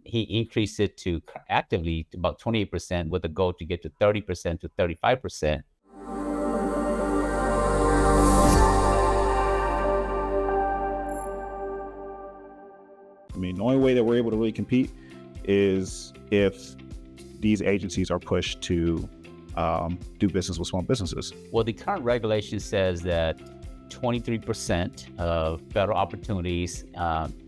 he increased it to actively to about 28% with a goal to get to 30% to 35%. I mean, the only way that we're able to really compete is if these agencies are pushed to do business with small businesses. Well, the current regulation says that 23% of federal opportunities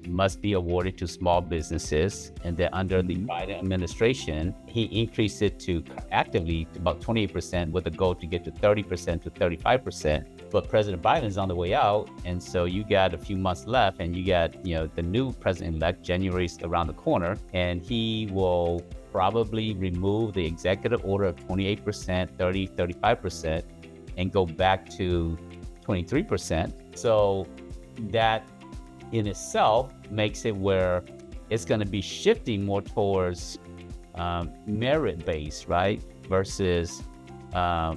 must be awarded to small businesses, and that under the Biden administration, he increased it to actively to about 28% with a goal to get to 30% to 35%. But President Biden is on the way out, and so you got a few months left, and you got the new president-elect. January's around the corner, and he will probably remove the executive order of 28%, 30, 35%, and go back to 23%. So that in itself makes it where it's going to be shifting more towards merit-based, right? Versus,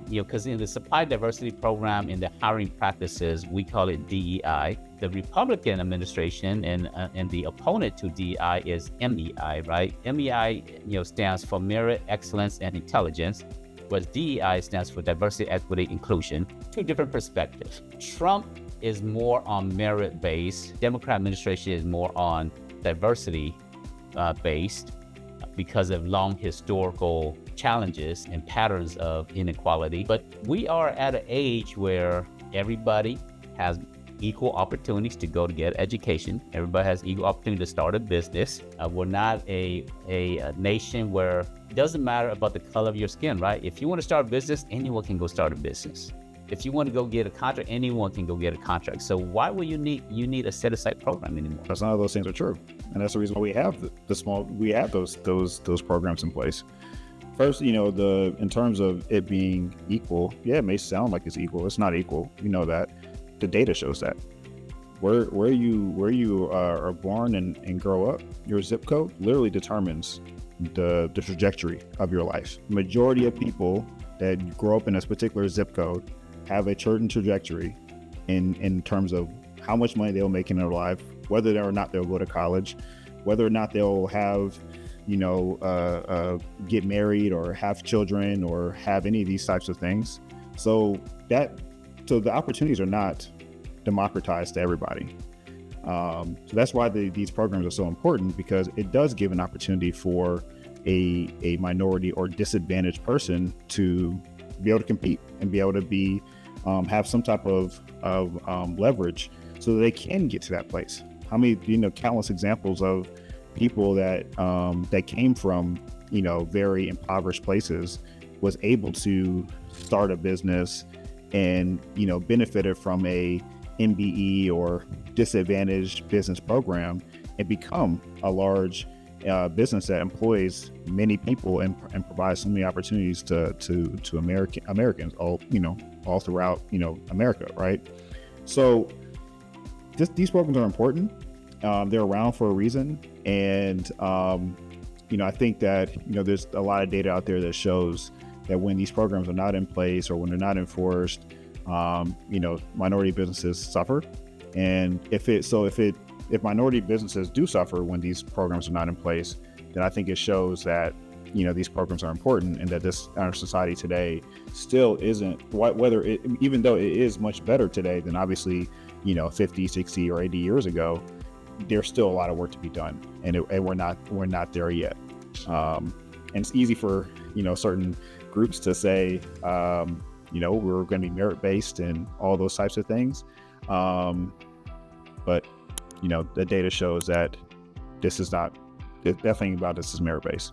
because in the supply diversity program, in the hiring practices, we call it DEI. The Republican administration and the opponent to DEI is MEI, right? MEI, stands for merit, excellence, and intelligence. Whereas DEI stands for diversity, equity, inclusion. Two different perspectives. Trump is more on merit-based. Democrat administration is more on diversity-based because of long historical challenges and patterns of inequality. But we are at an age where everybody has equal opportunities to go to get education. Everybody has equal opportunity to start a business. We're not a nation where it doesn't matter about the color of your skin, right? If you want to start a business, anyone can go start a business. If you want to go get a contract, anyone can go get a contract. So why will you need a set-aside program anymore? Because none of those things are true, and that's the reason why we have those programs in place. First, in terms of it being equal, yeah, it may sound like it's equal. It's not equal. You know that. The data shows that. Where you are born and grow up, your zip code literally determines the trajectory of your life. Majority of people that grow up in a particular zip code have a certain trajectory in terms of how much money they'll make in their life, whether or not they'll go to college, whether or not they'll have, get married or have children or have any of these types of things. So the opportunities are not democratized to everybody. So that's why these programs are so important, because it does give an opportunity for a minority or disadvantaged person to be able to compete and be able to have some type of leverage so that they can get to that place. How many, countless examples of people that came from, very impoverished places was able to start a business and, benefited from a MBE or disadvantaged business program and become a large business that employs many people and provides so many opportunities to Americans all throughout America, right? So these programs are important. They're around for a reason, and I think that there's a lot of data out there that shows that when these programs are not in place or when they're not enforced, minority businesses suffer. And if minority businesses do suffer when these programs are not in place, then I think it shows that these programs are important, and that our society today still isn't, even though it is much better today than obviously 50, 60 or 80 years ago, there's still a lot of work to be done, and we're not there yet. And it's easy for certain groups to say we're going to be merit-based and all those types of things, but the data shows that this is not. The thing about this is merit-based.